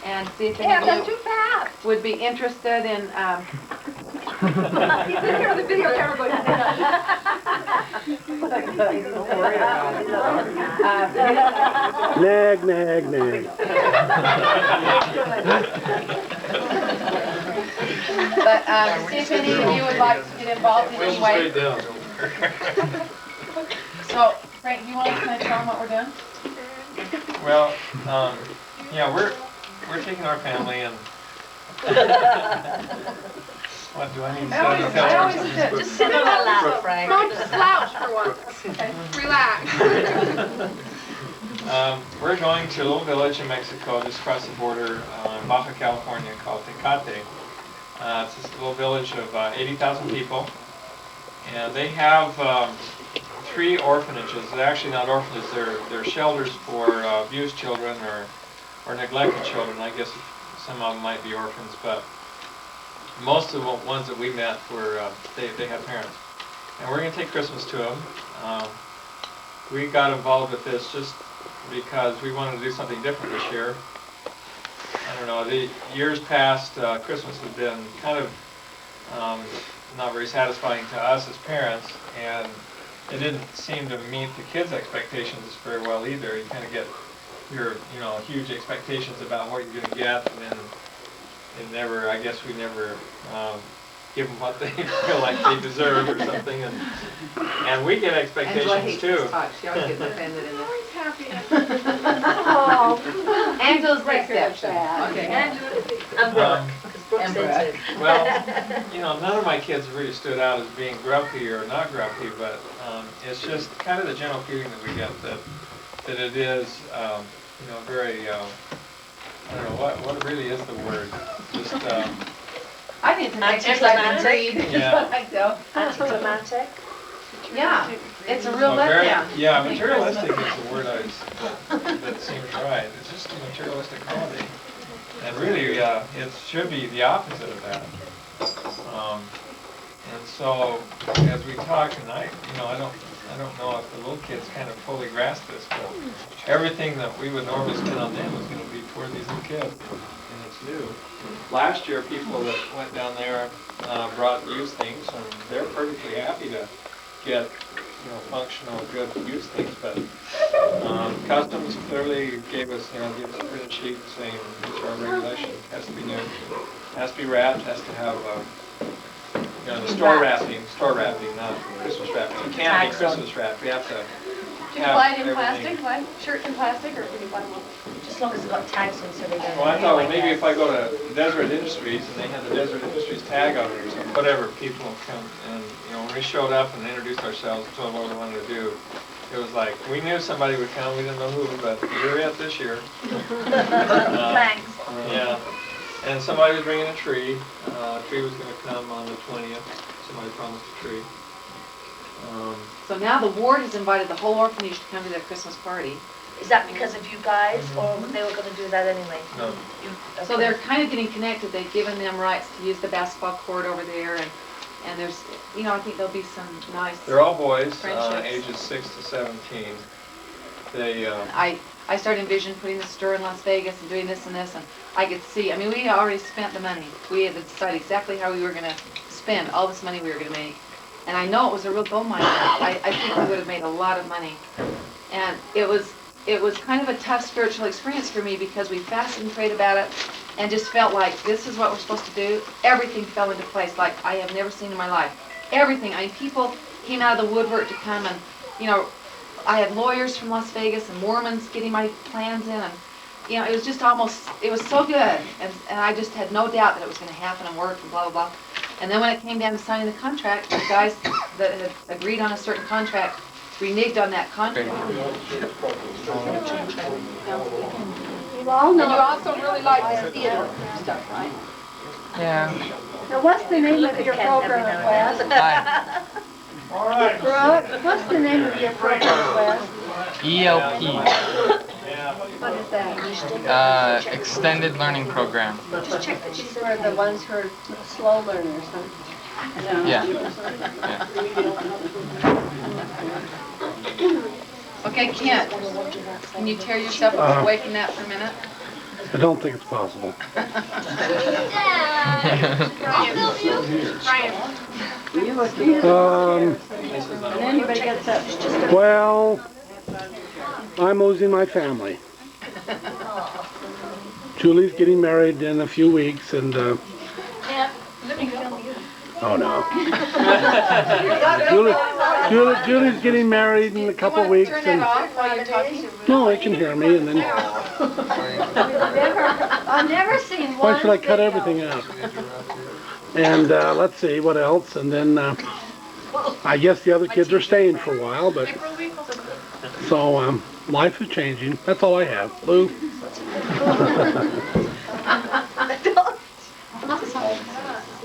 and see if Yeah, any that's of too fast. you would be interested in, He's in here with the video camera going. Nag, nag, nag. but see if any of you would like to get involved in any way. So, Frank, do you want to kind of tell them what we're doing? Well, yeah, we're taking our family and. What do I need to say? I always sit. Just sit in that lap, Frank. Don't slouch for once. Okay. Relax. We're going to a little village in Mexico, just across the border in Baja California, called Tecate. It's this little village of 80,000 people, and they have 3 orphanages. They're actually not orphanages; they're shelters for abused children or neglected children. I guess some of them might be orphans, but most of the ones that we met were they have parents, and we're going to take Christmas to them. We got involved with this just because we wanted to do something different this year. I don't know, the years past, Christmas has been kind of not very satisfying to us as parents, and it didn't seem to meet the kids' expectations very well either. You kind of get your, huge expectations about what you're going to get, and then I guess we never give them what they feel like they deserve or something, and we get expectations too. She always gets offended in this. Always happy. Angela's the exception. Okay. And Brooke. 'Cause Brooke's And Brooke. into. Well, none of my kids really stood out as being grumpy or not grumpy, but it's just kind of the general feeling that we get that it is, very, I don't know, what really is the word? Just, I think it's an exercise in greed. Yeah. I do. Anticlimactic. Yeah, it's a real very, letdown. yeah, I think materialistic Christmas- is the word that seems right. It's just a materialistic quality. And really, it should be the opposite of that. And so, as we talk, and I don't know if the little kids kind of fully grasp this, but everything that we would normally spend on them is going to be toward these little kids, and it's new. Last year, people that went down there brought used things, and they're perfectly happy to get functional, good used things, but Customs clearly gave us a printed sheet saying these are our regulations. Has to be new, has to be wrapped, has to have the store wrapping, not Christmas wrapping. It can't be Christmas wrapped. We have to Do you buy it in plastic, like shirt in plastic, or can you buy one? Just as long as it's got tags on so they don't. Well, I thought, well, maybe if I go to Desert Industries and they have the Desert Industries tag on it or something, whatever, people come and, when we showed up and introduced ourselves and told them what we wanted to do, it was like, we knew somebody would come, we didn't know who, but you're it this year. Thanks. Yeah, and somebody was bringing a tree. A tree was going to come on the 20th. Somebody promised a tree. So now the ward has invited the whole orphanage to come to their Christmas party. Is that because of you guys, or they were going to do that anyway? No. So they're kind of getting connected. They've given them rights to use the basketball court over there, and there's, I think there'll be some nice. They're all boys, Friendships. ages 6 to 17. They. I started envisioning putting the store in Las Vegas and doing this and this, and I could see. I mean, we already spent the money. We had to decide exactly how we were going to spend all this money we were going to make, and I know it was a real gold mine. I think we would have made a lot of money, and it was kind of a tough spiritual experience for me because we fasted and prayed about it and just felt like this is what we're supposed to do. Everything fell into place like I have never seen in my life. Everything. I mean, people came out of the woodwork to come, and I had lawyers from Las Vegas and Mormons getting my plans in, and it was just it was so good, and I just had no doubt that it was going to happen and work and blah, blah, blah. And then when it came down to signing the contract, the guys that had agreed on a certain contract reneged on that contract. You all know. And you also really like the theater stuff, right? Yeah. Now, what's the name of your program, Wes? Hi. Brooke, what's the name of your program, Wes? ELP, What is that? Extended Learning Program. Just check that she's For the ones who are slow learners, huh? Yeah. Okay, Kent, can you tear yourself away from that for a minute? I don't think it's possible. Well, I'm losing my family. Julie's getting married in a few weeks, and oh no. Julie's getting married in a couple weeks, Turn and it off while you're talking. no, they can hear me, and then I've never seen one. why should I cut everything out? And let's see what else, and then I guess the other kids are staying for a while, but so life is changing. That's all I have. Lou.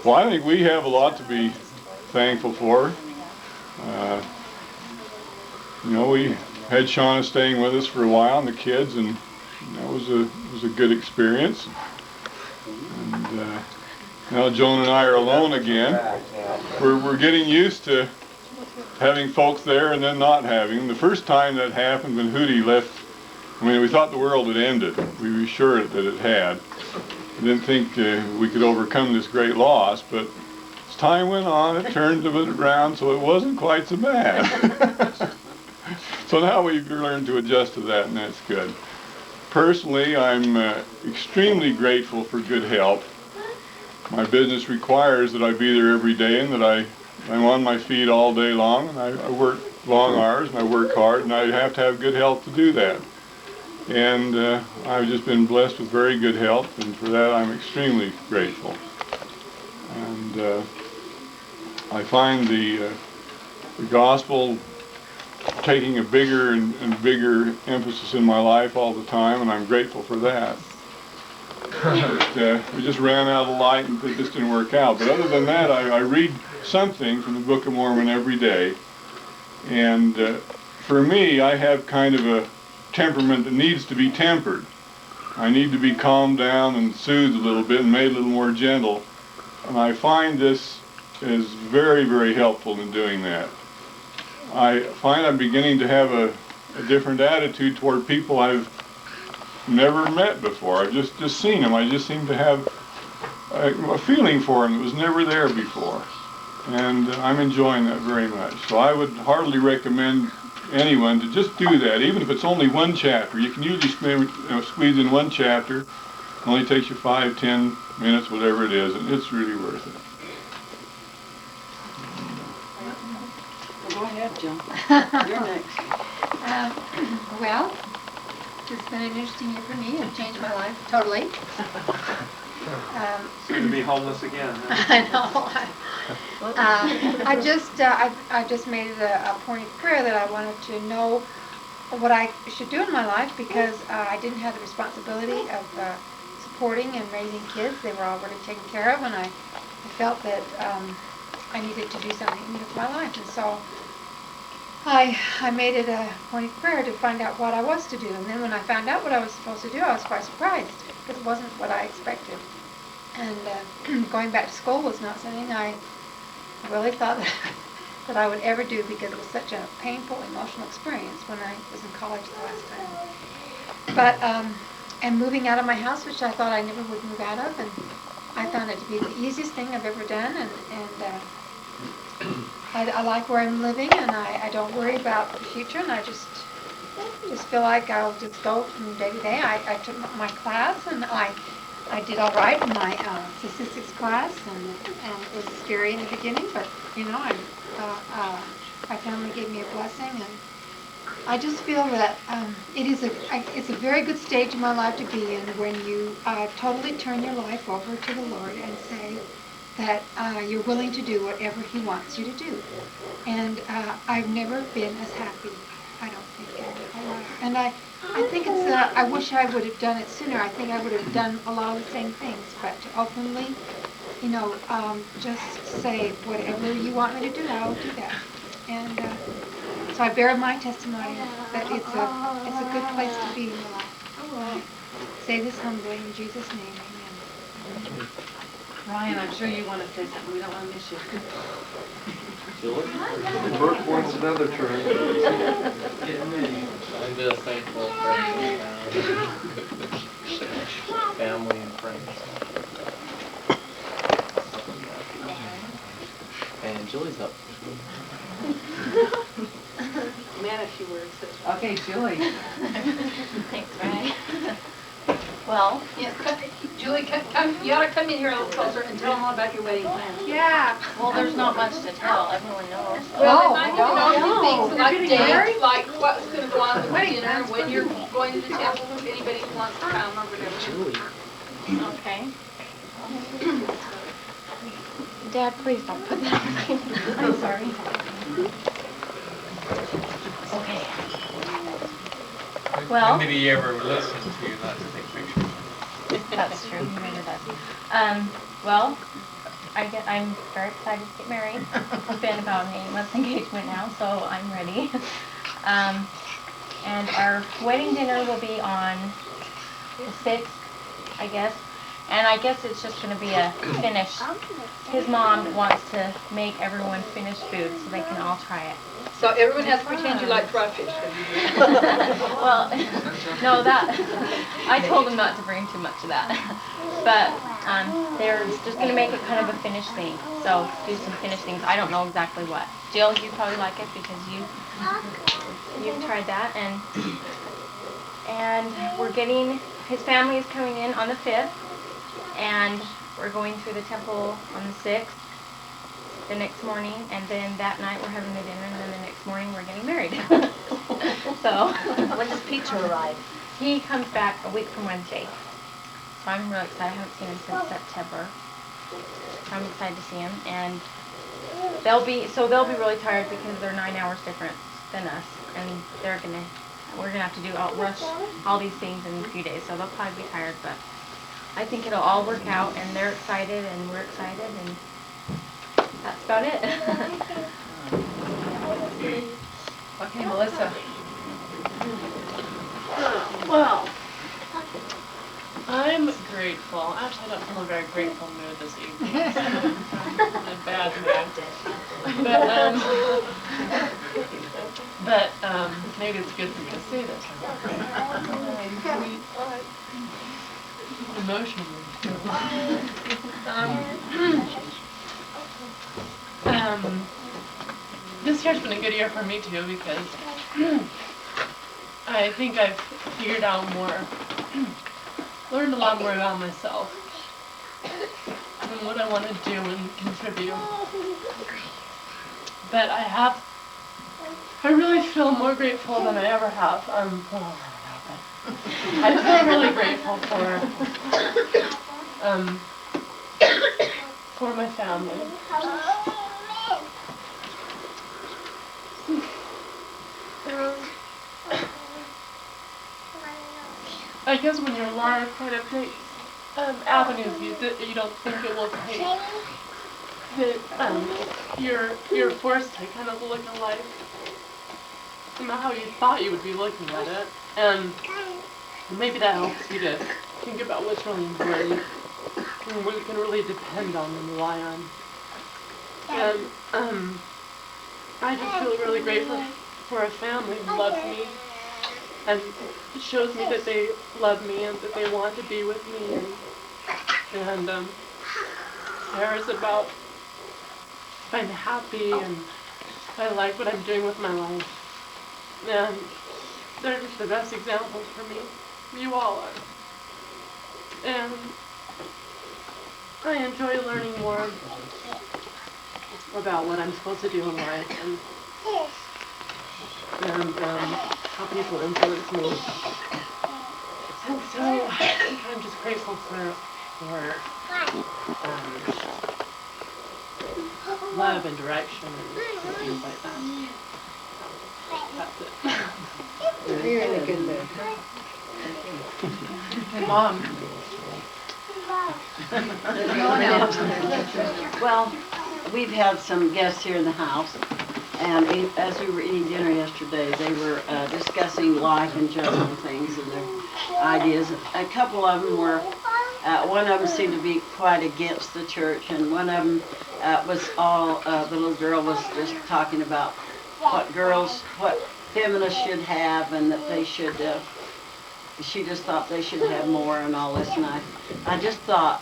Well, I think we have a lot to be thankful for. You know, we had Shauna staying with us for a while, and the kids, and that was a good experience. And now Joan and I are alone again. We're getting used to having folks there and then not having. The first time that happened when Hootie left, I mean, we thought the world had ended. We were sure that it had. I didn't think we could overcome this great loss, but as time went on, it turned around, so it wasn't quite so bad. So now we've learned to adjust to that, and that's good. Personally, I'm extremely grateful for good health. My business requires that I be there every day, and that I'm on my feet all day long, and I work long hours, and I work hard, and I have to have good health to do that. And I've just been blessed with very good health, and for that I'm extremely grateful. And I find the gospel taking a bigger and bigger emphasis in my life all the time, and I'm grateful for that. But, we just ran out of light and it just didn't work out. But other than that, I read something from the Book of Mormon every day. And for me, I have kind of a temperament that needs to be tempered. I need to be calmed down and soothed a little bit and made a little more gentle. And I find this is very, very helpful in doing that. I find I'm beginning to have a different attitude toward people I've never met before. I've just seen them. I just seem to have a feeling for them that was never there before. And I'm enjoying that very much. So I would heartily recommend anyone to just do that, even if it's only one chapter. You can usually squeeze in one chapter. It only takes you 5-10 minutes, whatever it is, and it's really worth it. Go ahead, Joan. You're next. Well, it's been an interesting year for me. It changed my life totally. Soon to be homeless again. Huh? I know. I just made it a point of prayer that I wanted to know what I should do in my life, because I didn't have the responsibility of supporting and raising kids. They were already taken care of, and I felt that I needed to do something with my life. And so I made it a point of prayer to find out what I was to do. And then when I found out what I was supposed to do, I was quite surprised, because it wasn't what I expected. And going back to school was not something I really thought that I would ever do, because it was such a painful, emotional experience when I was in college the last time. But, and moving out of my house, which I thought I never would move out of, and I found it to be the easiest thing I've ever done, and I like where I'm living, and I don't worry about the future, and I just feel like I'll just go from day to day. I took my class, and I did all right in my statistics class, and it was scary in the beginning, but you know, my family gave me a blessing, and I just feel that it's a very good stage in my life to be in, when you totally turn your life over to the Lord and say that you're willing to do whatever He wants you to do. And I've never been as happy, I don't think, in my life. And I think it's, I wish I would have done it sooner. I think I would have done a lot of the same things, but to openly, you know, just say, whatever you want me to do, I will do that. And so I bear my testimony that it's a good place to be in your life. I say this humbly in Jesus' name, amen. Ryan, I'm sure you want to say something. We don't want to miss you. Burke wants another turn. I'm just thankful for Julie's up. Man, if she were to. Okay, Julie. Thanks, Ray. Well, Yeah, Julie, come, you ought to come in here a little closer and tell them all about your wedding plans. yeah, well, there's not much to tell. Everyone knows. Well, they might no, know a few things, You're like getting dates, married? like what's gonna go on with the dinner, when you're going to the temple, if anybody wants to come or whatever. Julie. Okay. Dad, please don't put that on me. I'm sorry. Okay. Well- When did he ever listen to you not to take pictures? That's true, he never does. Well, I'm very excited to get married. It's been about an 8-month engagement now, so I'm ready. And our wedding dinner will be on the 6th, I guess. And I guess it's just gonna be a finish. His mom wants to make everyone finish food so they can all try it. So everyone has to pretend you like fried fish. Well, no, I told them not to bring too much of that. But they're just going to make it kind of a finished thing. So do some finished things. I don't know exactly what. Jill, you probably like it because you've tried that. And we're getting, his family is coming in on the 5th. And we're going through the temple on the 6th. The next morning, and then that night we're having the dinner, and then the next morning we're getting married. So, When does Peter arrive? he comes back a week from Wednesday. So I'm really excited. I haven't seen him since September. So I'm excited to see him, and they'll be really tired because they're 9 hours different than us, and we're gonna have to rush all these things in a few days. So they'll probably be tired, but I think it'll all work out, and they're excited, and we're excited, and that's about it. Okay, Melissa. Well, I'm grateful. Actually, I don't feel a very grateful mood this evening. I'm in a bad mood. But maybe it's good for me to say this. Emotionally. This year's been a good year for me too because I think I've figured out more, learned a lot more about myself and what I want to do and contribute. But I really feel more grateful than I ever have. I feel really grateful for my family. I guess when you're alive, quite a big avenues you don't think it will take. That you're forced to kind of look at life not how you thought you would be looking at it, and maybe that helps you to think about what's really important and what you can really depend on and rely on. And I just feel really grateful for a family who loves me and shows me that they love me and that they want to be with me and cares about if I'm happy and if I like what I'm doing with my life. And they're just the best examples for me. You all are. And I enjoy learning more about what I'm supposed to do in life and how people influence me. And so I'm just grateful for love and direction and things like that. That's it. You're in a good mood. And Mom. Well, we've had some guests here in the house, and as we were eating dinner yesterday, they were discussing life in general things and their ideas. A couple of them were, one of them seemed to be quite against the church, and one of them was all, the little girl was just talking about what feminists should have, and that they should, she just thought they should have more and all this, and I just thought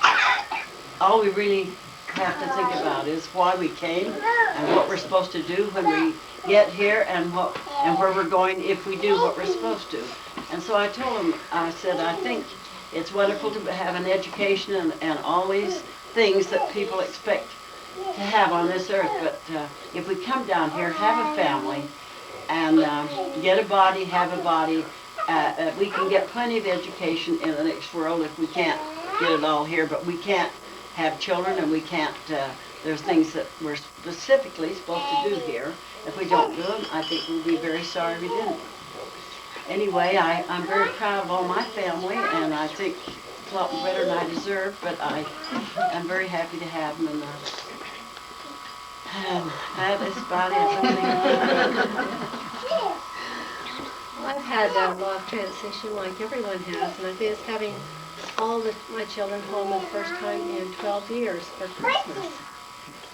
all we really have to think about is why we came and what we're supposed to do when we get here and where we're going if we do what we're supposed to. And so I told him, I said, I think it's wonderful to have an education and all these things that people expect to have on this earth, but if we come down here, have a family, and get a body, have a body, we can get plenty of education in the next world if we can't get it all here, but we can't have children and we can't, there's things that we're specifically supposed to do here. If we don't do them, I think we'll be very sorry we didn't. Anyway, I'm very proud of all my family, and I think it's a lot better than I deserve, but I'm very happy to have them, and that is about it. I've had a lot of transition like everyone has, and I think it's having all my children home the first time in 12 years for Christmas.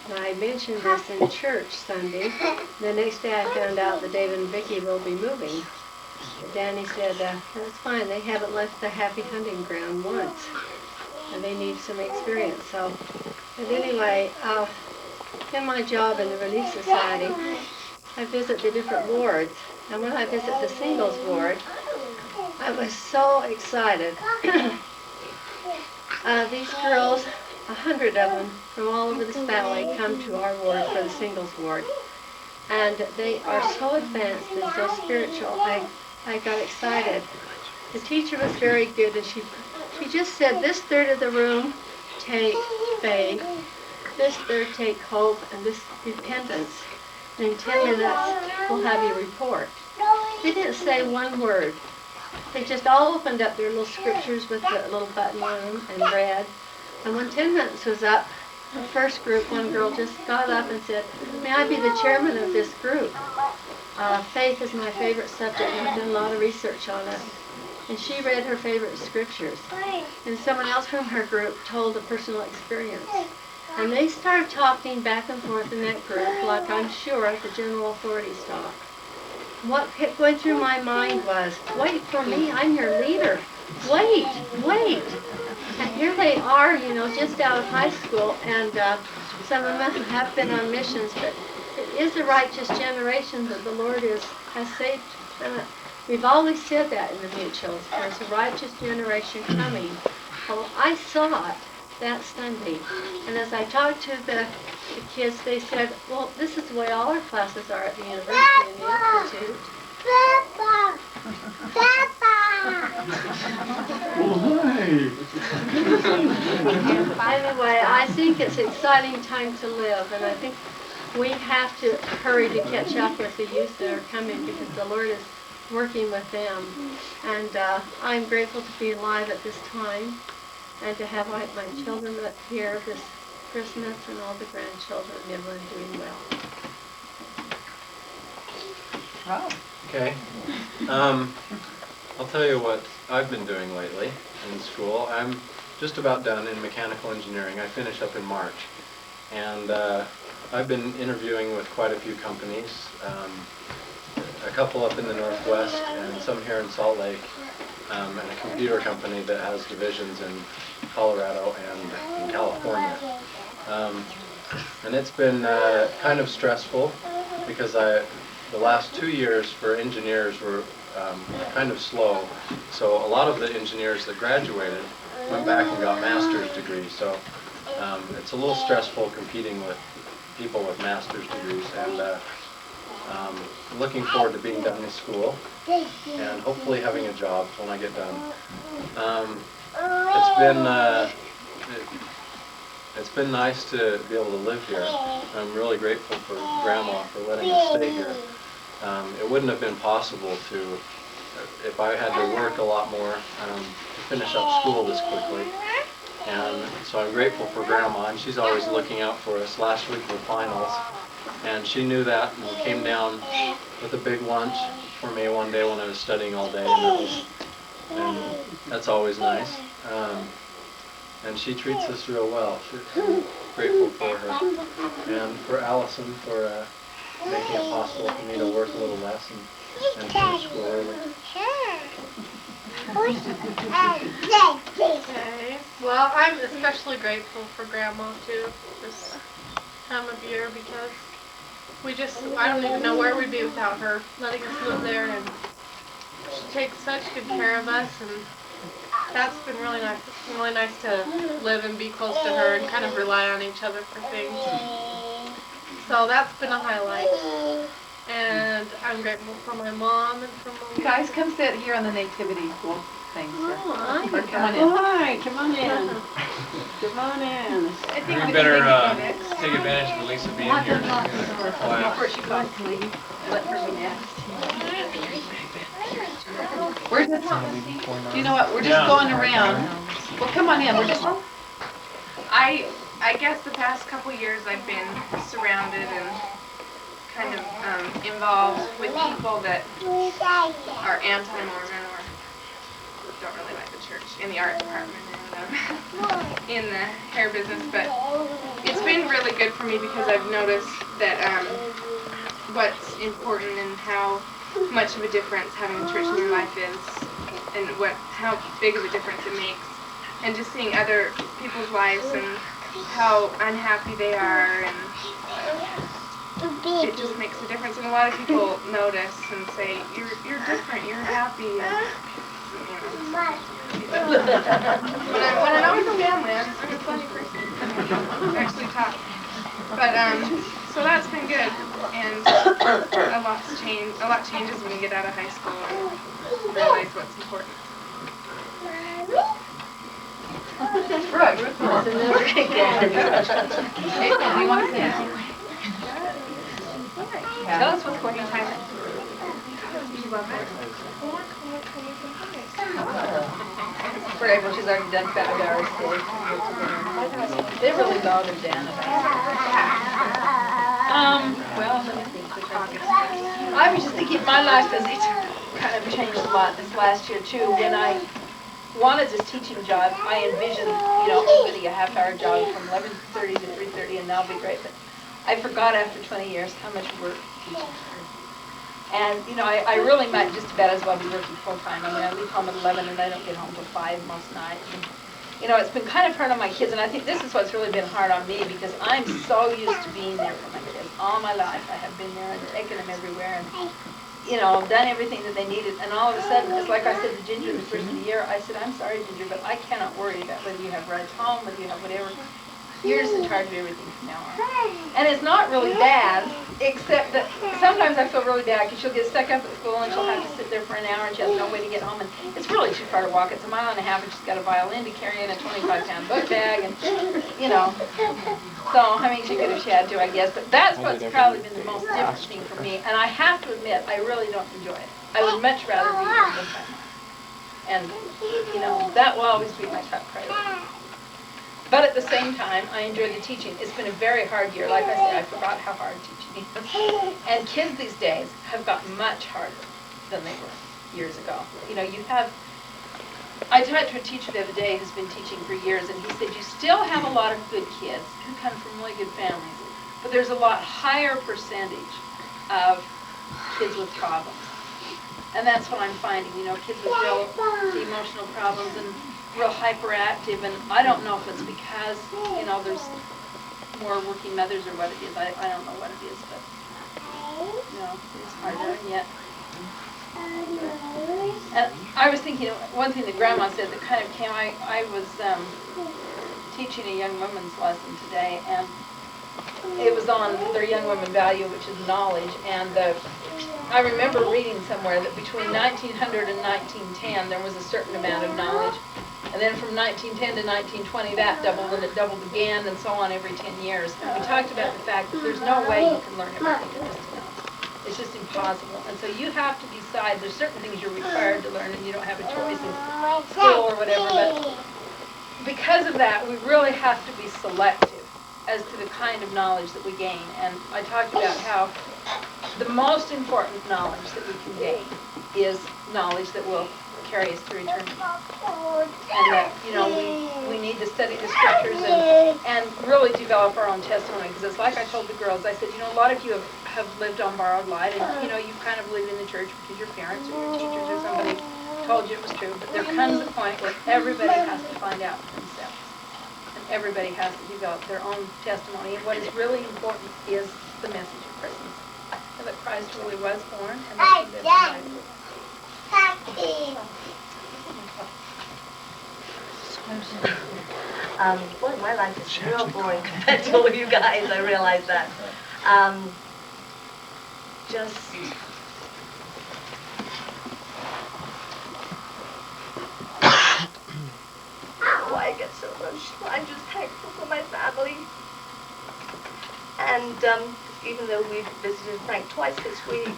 And I mentioned this in church Sunday. The next day I found out that David and Vicki will be moving. Danny said, that's fine, they haven't left the happy hunting ground once, and they need some experience. So, but anyway, in my job in the Relief Society, I visit the different wards, and when I visit the singles ward, I was so excited. These girls, 100 of them from all over this valley, come to our ward for the singles ward, and they are so advanced and so spiritual. I got excited. The teacher was very good, and she just said, this third of the room take faith, this third take hope, and this dependence. And in 10 minutes, we'll have your report. They didn't say one word. They just all opened up their little scriptures with the little button on them and read. And when 10 minutes was up, the first group, one girl just got up and said, may I be the chairman of this group? Faith is my favorite subject, and I've done a lot of research on it. And she read her favorite scriptures. And someone else from her group told a personal experience. And they started talking back and forth in that group, like I'm sure the general authorities talk. What kept going through my mind was, wait for me, I'm your leader. Wait, wait. And here they are, you know, just out of high school, and some of them have been on missions, but it is a righteous generation that the Lord has saved. We've always said that in the Mutuals. There's a righteous generation coming. Well, I saw it that Sunday. And as I talked to the kids, they said, well, this is the way all our classes are at the university and the institute. Anyway, I think it's an exciting time to live, and I think we have to hurry to catch up with the youth that are coming, because the Lord is working with them. And I'm grateful to be alive at this time, and to have my children here this Christmas, and all the grandchildren, and everyone doing well. Wow. Okay. I'll tell you what I've been doing lately in school. I'm just about done in mechanical engineering. I finish up in March. And I've been interviewing with quite a few companies, a couple up in the Northwest and some here in Salt Lake, and a computer company that has divisions in Colorado and in California. And it's been kind of stressful, because the last 2 years for engineers were kind of slow. So a lot of the engineers that graduated went back and got master's degrees. So it's a little stressful competing with people with master's degrees. And looking forward to being done with school and hopefully having a job when I get done. It's been nice to be able to live here. I'm really grateful for Grandma for letting us stay here. It wouldn't have been possible if I had to work a lot more to finish up school this quickly. And so I'm grateful for Grandma, and she's always looking out for us. Last week were finals, and she knew that, and came down with a big lunch for me one day when I was studying all day, and that's always nice. And she treats us real well. I'm grateful for her. And for Allison for making it possible for me to work a little less and finish school early. Okay. Well, I'm especially grateful for Grandma too, this time of year, because I don't even know where we'd be without her letting us live there, and she takes such good care of us, and that's been really nice. It's been really nice to live and be close to her and kind of rely on each other for things. So that's been a highlight. And I'm grateful for my mom and for Mom. Guys, come sit here on the nativity things here. Oh, Or come on in. hi, come on in. Come on in. I think We we better can make it go next. take advantage of Lisa being here. Of course you can. Let her be next. We're just, you know what, we're just going around. Well, come on in, we're just, I guess the past couple years I've been surrounded and kind of involved with people that are anti-Mormon or don't really like the church in the art department and in the hair business, but it's been really good for me because I've noticed that what's important and how much of a difference having a church in your life is, and how big of a difference it makes, and just seeing other people's lives and how unhappy they are, and it just makes a difference. And a lot of people notice and say, "You're different. You're happy." And, when I'm out with the family, I'm a funny person. I actually talk. But so that's been good, and a lot changes when you get out of high school and realize what's important. Brooke. April, do you want to say anything? Tell us what's going on. For April, she's already done 7 hours today. They really bothered Dan about well, let me think. I was just thinking my life has kind of changed a lot this last year too. When I wanted this teaching job, I envisioned, getting a half-hour job from 11:30 to 3:30, and that'll be great. But I forgot after 20 years how much work teaching is. And, I really might just about as well be working full-time. I mean, I leave home at 11 and I don't get home till 5 most nights. And, it's been kind of hard on my kids, and I think this is what's really been hard on me because I'm so used to being there for my kids. All my life I have been there and taken them everywhere and, done everything that they needed. And all of a sudden, it's like I said to Ginger the first of the year, I said, I'm sorry, Ginger, but I cannot worry about whether you have rides home, whether you have whatever. You're just in charge of everything from now on. And it's not really bad, except that sometimes I feel really bad because she'll get stuck up at school and she'll have to sit there for an hour and she has no way to get home. And it's really too far to walk. It's 1.5 miles and she's got a violin to carry in a 25-pound book bag. And, so, she could if she had to, I guess. But that's what's probably been the most different thing for me. And I have to admit, I really don't enjoy it. I would much rather be here with my mom. And, that will always be my top priority. But at the same time, I enjoy the teaching. It's been a very hard year. Like I said, I forgot how hard teaching is. And kids these days have gotten much harder than they were years ago. I talked to a teacher the other day who's been teaching for years, and he said, you still have a lot of good kids who come from really good families, but there's a lot higher percentage of kids with problems. And that's what I'm finding, kids with real emotional problems and real hyperactive, and I don't know if it's because, there's more working mothers or what it is. I don't know what it is, but, it's harder, and yet. And I was thinking, one thing that Grandma said that kind of came, I was teaching a young woman's lesson today, and it was on their young woman value, which is knowledge, and I remember reading somewhere that between 1900 and 1910, there was a certain amount of knowledge. And then from 1910 to 1920, that doubled, and it doubled again, and so on every 10 years. And we talked about the fact that there's no way you can learn everything there is to know. It's just impossible. And so you have to decide, there's certain things you're required to learn, and you don't have a choice in school or whatever. But because of that, we really have to be selective as to the kind of knowledge that we gain. And I talked about how the most important knowledge that we can gain is knowledge that will carry us through eternity. And that, we need to study the scriptures and really develop our own testimony. Because it's like I told the girls, I said, a lot of you have lived on borrowed light, and, you've kind of lived in the church because your parents or your teachers or somebody told you it was true. But there comes a point where everybody has to find out for themselves. everybody has to develop their own testimony. And what is really important is the message of Christmas. And that Christ really was born and that he lived and died. Boy, my life is real boring compared to all you guys, I realize that. Just why I get so emotional. I'm just thankful for my family. And even though we've visited Frank twice this week,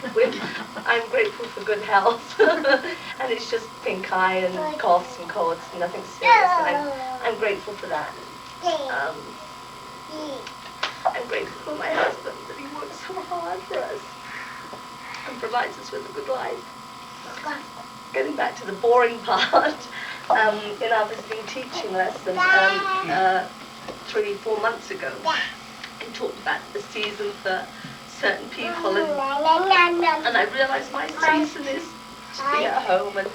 I'm grateful for good health. And it's just pink eye and coughs and colds, nothing serious. And I'm grateful for that. I'm grateful for my husband, that he works so hard for us and provides us with a good life. Getting back to the boring part, in our visiting teaching lesson 3-4 months ago, we talked about the season for certain people, and I realized my season is to be at home and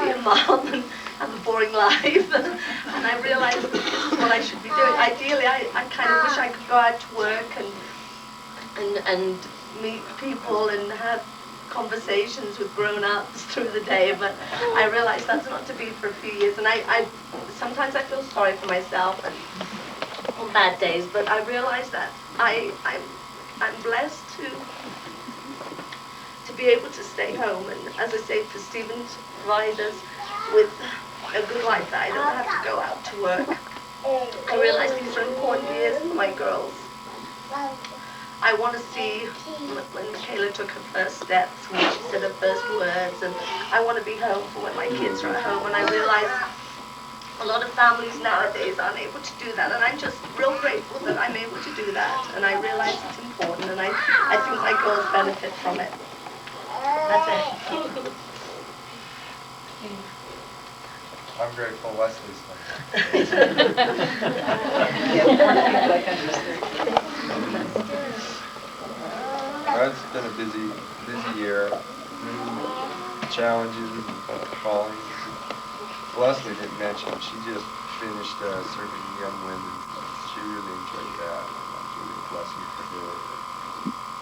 be a mom and have a boring life, and I realized that this is what I should be doing. Ideally, I kind of wish I could go out to work and meet people and have conversations with grown-ups through the day, but I realized that's not to be for a few years, and I sometimes I feel sorry for myself and on bad days, but I realize that I'm blessed to be able to stay home, and as I say, for Stephen to provide us with a good life that I don't have to go out to work. I realize these are important years for my girls. I want to see when Michaela took her first steps, when she said her first words, and I want to be home for when my kids are at home, and I realize a lot of families nowadays aren't able to do that, and I'm just real grateful that I'm able to do that, and I realize it's important, and I think my girls benefit from it. That's it. I'm grateful Leslie's It's been a busy year. Challenges and callings. Leslie didn't mention, she just finished serving young women. She really enjoyed that. That was really a blessing for her.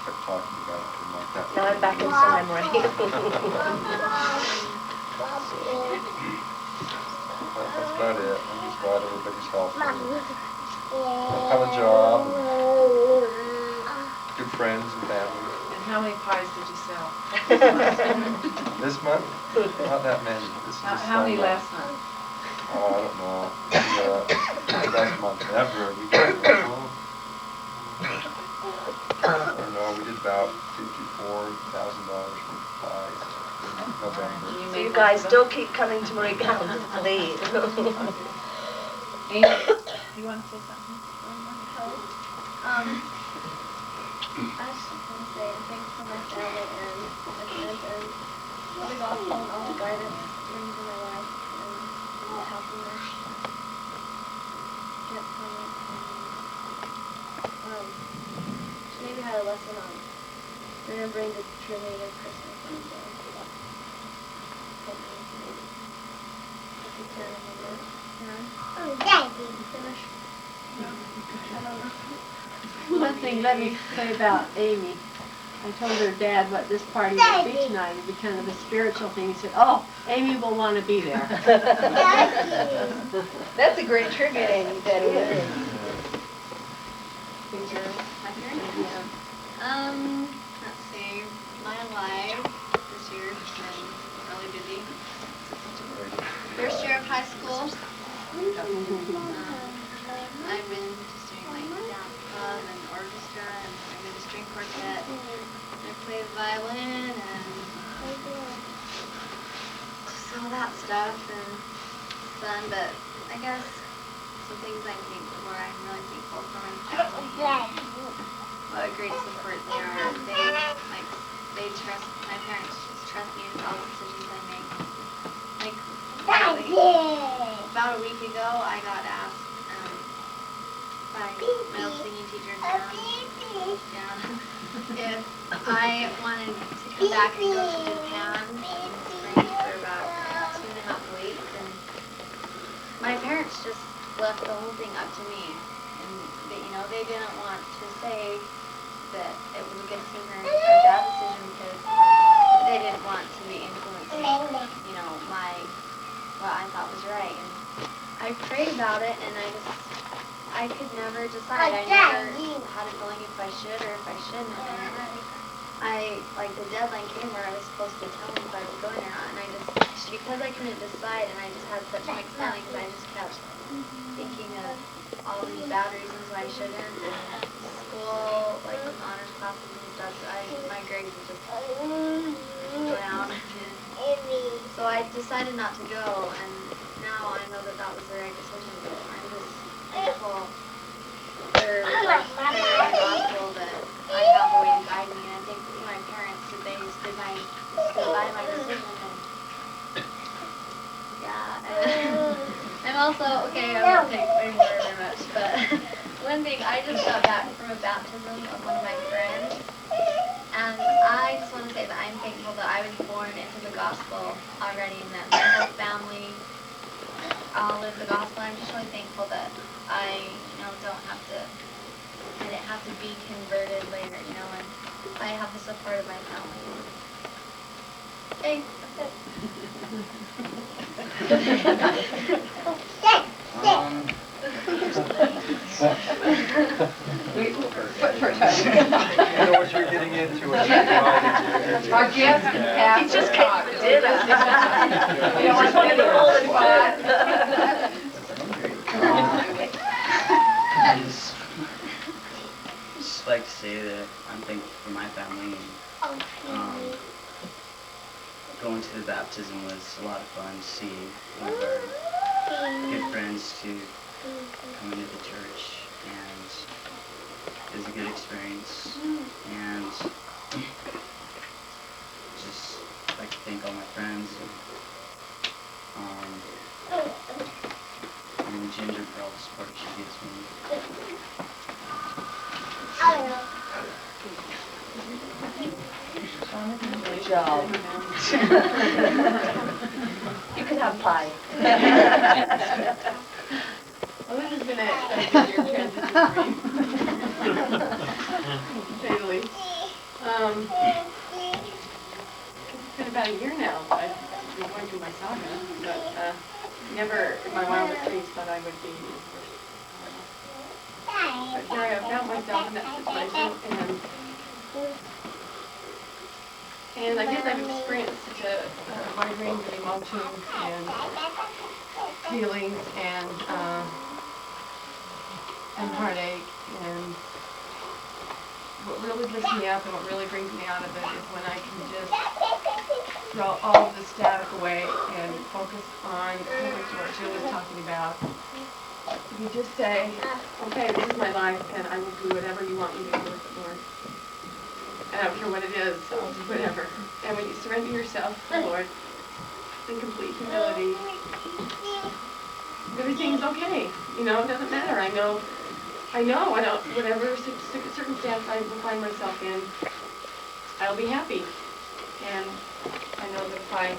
Kept talking about it and like that. Now I'm back in time, right? That's about it. I'm just glad everybody's healthy. Have a job. Good friends and family. And how many pies did you sell? This month? Not that many. How many last month? Oh, I don't know. Last month, February, we got I don't know, we did about $54,000 for pies in November. So you guys still keep coming to Marie Gowns, please. Amy, you want to say something? I just want to say thanks for my family and my friends and the gospel and all the guidance it brings in my life and the happiness get from it. She maybe had a lesson on remembering the true meaning of Christmas and if you can remember. Oh, Daddy. Finish. I don't know. One thing, let me say about Amy. I told her dad what this party would be tonight. It would be kind of a spiritual thing. He said, "Oh, Amy will want to be there." That's a great tribute, Amy. That is. Let's see. My life this year has been really busy. First year of high school. I've been just doing like dance club and orchestra, and I'm in a string quartet. I play the violin and just all that stuff, and it's fun. But I guess some things I'm really thankful for my family. What a great support they are. They trust, my parents just trust me with all the decisions I make. Like about a week ago, I got asked by middle singing teacher if I wanted to come back and go to Japan in spring for about 2.5 weeks, and my parents just left the whole thing up to me. And they, you know, they didn't want to say that it was a good decision or a bad decision because they didn't want to be influencing, you know, what I thought was right. And I prayed about it, and I could never decide. I never had a feeling if I should or if I shouldn't. And the deadline came where I was supposed to tell them if I was going or not, and I just, because I couldn't decide, and I just had such mixed feelings, I just kept thinking of all these bad reasons why I shouldn't, and school, like with honors classes and stuff, my grades would just go down. So I decided not to go, and now I know that that was the right decision, but I'm just thankful for like prayer and the gospel that I have a way to guide me, and I think for my parents that they stood by my decision, and yeah, and I'm also, okay, I won't take way more very much, but one thing, I just got back from a baptism of one of my friends, and I just want to say that I'm thankful that I was born into the gospel already, and that my whole family all live the gospel. I'm just really thankful that I, I didn't have to be converted later, and I have the support of my family. Thanks, that's it. I know what you're getting into. Our guest can pass. He just came for dinner. We don't want to get the whole spot. I just like to say that I'm thankful for my family. And, going to the baptism was a lot of fun to see one of our good friends to come into the church, and it was a good experience. And just like to thank all my friends and Ginger for all the support she gives me. Good job. You can have pie. Well, this has been a good year transition for me. To say the least. It's been about a year now. I've been going through my saga, but never in my wildest dreams thought I would be. But here I have found myself in that situation, and I guess I've experienced such a wide range of emotions and feelings and heartache, and what really lifts me up and what really brings me out of it is when I can just throw all of the static away and focus on what Jill was talking about. You just say, okay, this is my life, and I will do whatever you want me to do with it, Lord. And I don't care what it is, I'll do whatever. And when you surrender yourself to the Lord in complete humility, everything's okay. It doesn't matter. I know, whatever circumstance I will find myself in, I'll be happy. And I know that if I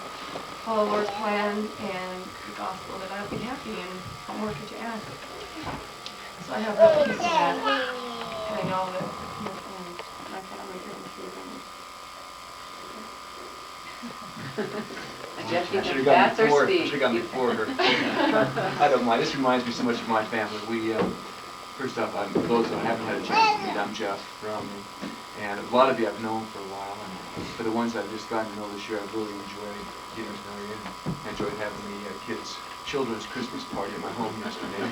follow the Lord's plan and the gospel, that I'll be happy, and what more could you ask? So I have real peace in that, and I know that my family brings Jeff, I should have gone before her. I don't mind. This reminds me so much of my family. First off, those who I haven't had a chance to meet, I'm Jeff from, and a lot of you I've known for a while, and for the ones I've just gotten to know this year, I've really enjoyed getting to know you, and enjoyed having the children's Christmas party at my home yesterday.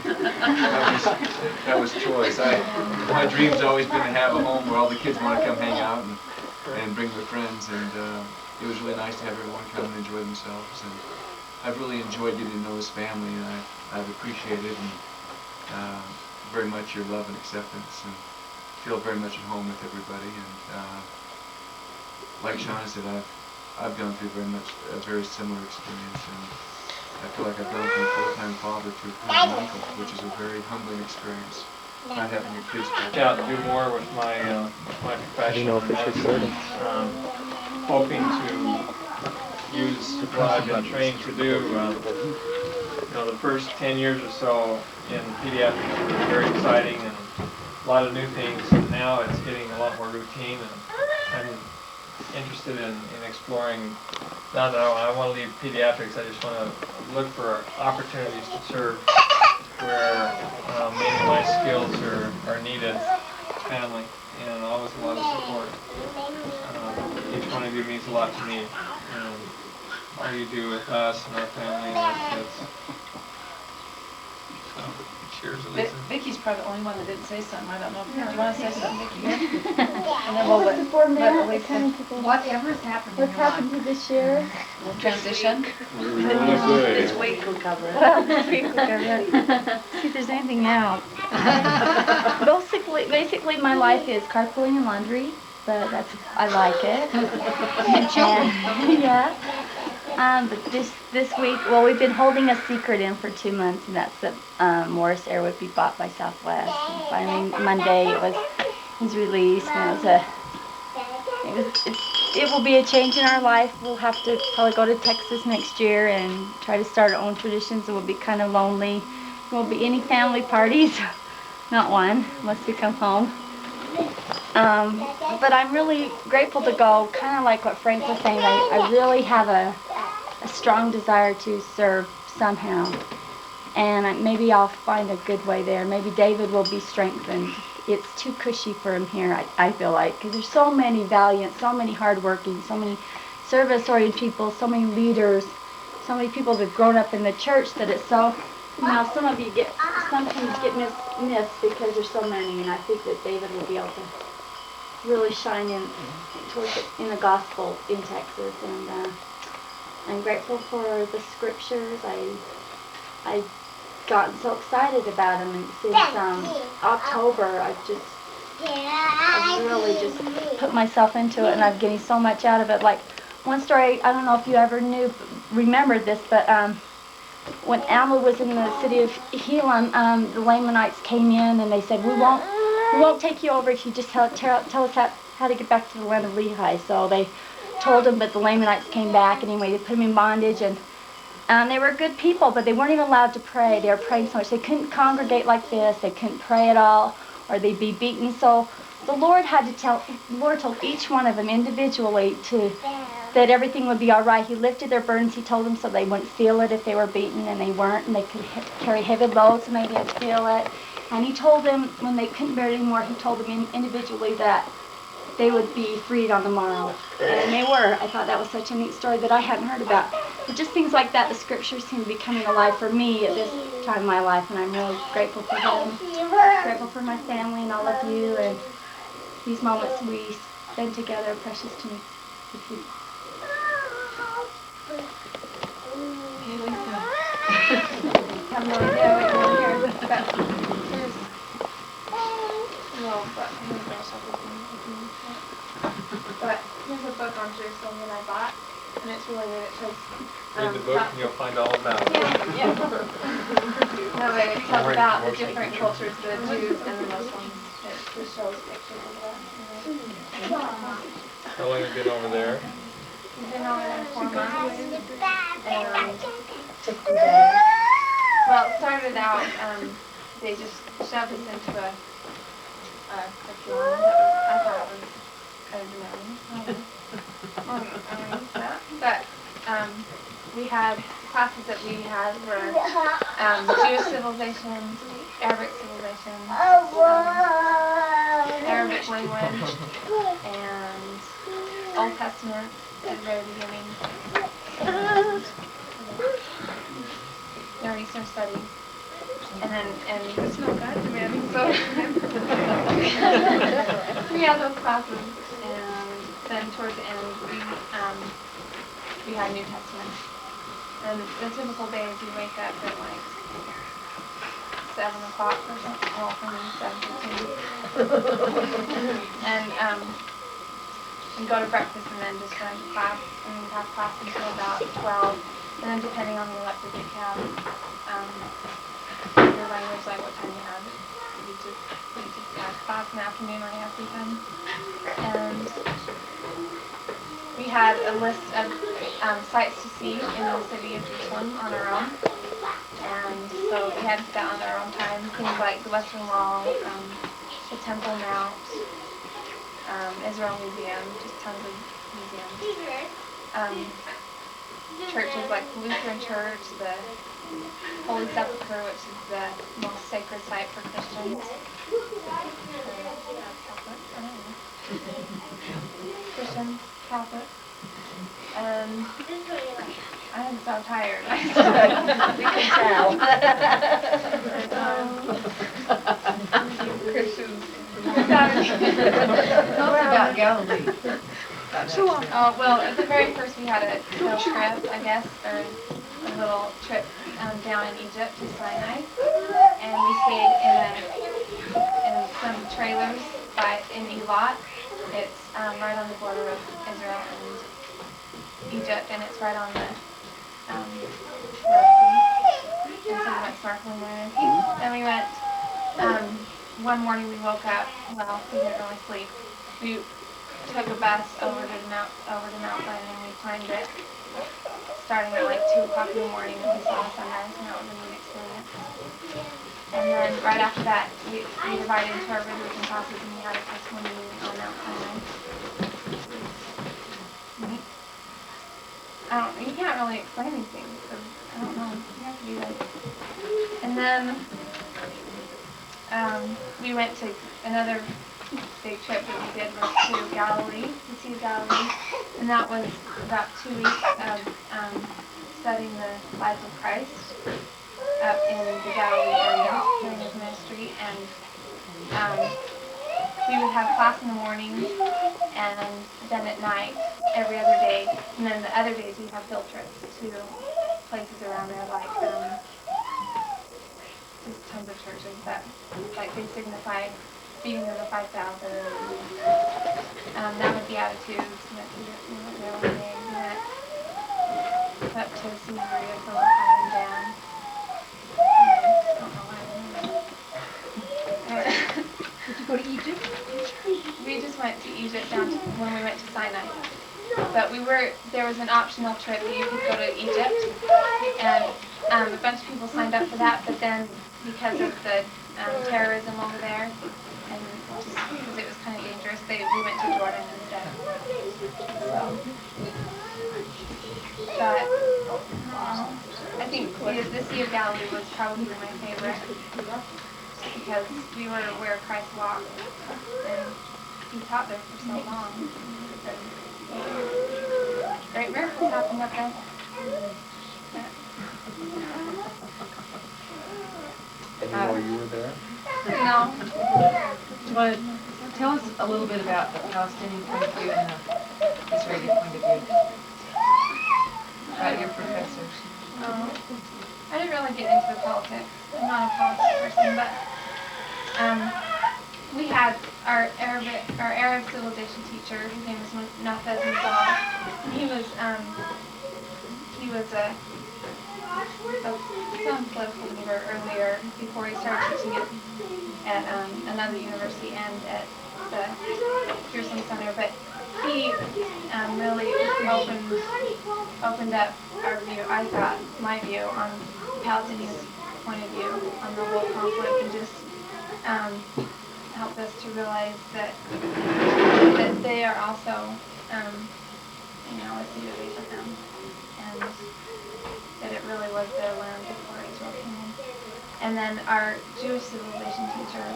That was choice. My dream's always been to have a home where all the kids want to come hang out and bring their friends, and it was really nice to have everyone come and enjoy themselves. And I've really enjoyed getting to know this family, and I've appreciated very much your love and acceptance, and feel very much at home with everybody. And like Shauna said, I've gone through a very similar experience, and I feel like I've gone from a full-time father to a full-time uncle, which is a very humbling experience. Not having your kids out to do more with my profession. Hoping to use what I've been trained to do the first 10 years or so in pediatrics were very exciting and a lot of new things. And now it's getting a lot more routine, and I'm interested in exploring. Now that I want to leave pediatrics, I just want to look for opportunities to serve where maybe my skills are needed, family, and always a lot of support. Each one of you means a lot to me, and all you do with us and our family and our kids. So, cheers, Elisa. Vicky's probably the only one that didn't say something. I don't know. Do you want to say something, Vicky? And then we'll let Elisa. Whatever's happened in What's your life. happened to this year? Transition. This week will cover it. Well, this week we'll cover it. See if there's anything else. Basically, my life is carpooling and laundry, but I like it. Yeah. But this week, well, we've been holding a secret in for 2 months, and that's that Morris Air would be bought by Southwest. And finally, Monday, he's released, and it will be a change in our life. We'll have to probably go to Texas next year and try to start our own traditions. It will be kind of lonely. There won't be any family parties, not one, unless we come home. But I'm really grateful to go, kind of like what Frank was saying. I really have a strong desire to serve somehow. And maybe I'll find a good way there. Maybe David will be strengthened. It's too cushy for him here, I feel like, because there's so many valiant, so many hardworking, so many service-oriented people, so many leaders, so many people that have grown up in the church that it's so, some of you sometimes get missed because there's so many, and I think that David will be able to really shine in the gospel in Texas. And I'm grateful for the scriptures. I've gotten so excited about them, and since October I've really just put myself into it, and I'm getting so much out of it. Like one story, I don't know if you ever remembered this, but when Alma was in the city of Helam, the Lamanites came in and they said, we won't take you over if you just tell us how to get back to the land of Lehi. So they told him, but the Lamanites came back, and anyway, they put him in bondage, and they were good people, but they weren't even allowed to pray. They were praying so much. They couldn't congregate like this. They couldn't pray at all, or they'd be beaten. So the Lord told each one of them individually that everything would be all right. He lifted their burdens, he told them, so they wouldn't feel it if they were beaten, and they weren't, and they could carry heavy loads, and they didn't feel it. And he told them, when they couldn't bear it anymore, he told them individually that they would be freed on the morrow. And they were. I thought that was such a neat story that I hadn't heard about. But just things like that, the scriptures seem to be coming alive for me at this time in my life, and I'm really grateful for them. Grateful for my family and all of you, and these moments we spend together are precious to me. Thank you. Hey, Lisa. I'm really good. We can hear this, but here's a book on Jerusalem that I bought, and it's really good. It shows. Read the book and you'll find all about it. Yeah. No, but it tells about the different cultures, the Jews and the Muslims. It just shows pictures of that. How long have you been over there? We've been over there 4 months. Well, it started out, they just shoved us into a curriculum that I thought was kind of demanding. But we had classes that we had were Jewish civilization, Arabic civilization, Arabic language, and Old Testament at the very beginning. Near Eastern Studies. And it's not that demanding, so we had those classes, and then towards the end we had New Testament. And the typical day is you wake up at like 7 o'clock or something. Well, for me, 7:15. And go to breakfast, and then just run to class, and have class until about 12. And then depending on the elective you have, your language, like what time you have, you just have class in the afternoon or you have weekend. And we had a list of sites to see in the city of Jerusalem on our own. so we had to sit on our own time. Things like the Western Wall, the Temple Mount, Israel Museum, just tons of museums. Churches like the Lutheran Church, the Holy Sepulchre, which is the most sacred site for Christians. Christian, Catholic. I'm so tired. We can tell. Christians. Tell us about Galilee. Well, at the very first we had a little trip, I guess, or a little trip down in Egypt to Sinai, and we stayed in some trailers in Eilat. It's right on the border of Israel and Egypt, and it's right on the Red Sea. And so we went snorkeling there. Then we went. One morning we woke up. Well, we didn't really sleep. We took a bus over to Mount Zion, and we climbed it, starting at like 2 o'clock in the morning, and we saw the sunrise, and that was a neat experience. And then right after that, we divided into our religion classes, and we had a testimony meeting on Mount Sinai. You can't really explain these things, because I don't know. You have to do that. And then we went to another big trip that we did was to Galilee, the Sea of Galilee, and that was about 2 weeks of studying the life of Christ up in the Galilee area during his ministry, and we would have class in the morning, and then at night, every other day, and then the other days we'd have field trips to places around there, like just tons of churches that, like, they signify feeding of the 5,000. That would be Attitudes. We went to their one day. We went up to Caesarea Philippi and down. I don't know why I remember. Did you go to Egypt? We just went to Egypt when we went to Sinai. But there was an optional trip that you could go to Egypt, and a bunch of people signed up for that, but then because of the terrorism over there, and just because it was kind of dangerous, we went to Jordan instead. But I think the Sea of Galilee was probably my favorite, because we were where Christ walked, and he taught there for so long. Great miracles happened up there. And you know you were there? No. Do you want to tell us a little bit about the Palestinian point of view and the Israeli point of view? About your professors. I didn't really get into the politics. I'm not a politics person, but we had our Arab civilization teacher. His name was Nafez Mizal. He was some political leader earlier before he started teaching at another university and at the Jerusalem Center. But he really opened up our view. I thought my view on Palestinians' point of view on the whole conflict, and just helped us to realize that they are also, a seed of Abraham, and that it really was their land before Israel came in. And then our Jewish civilization teacher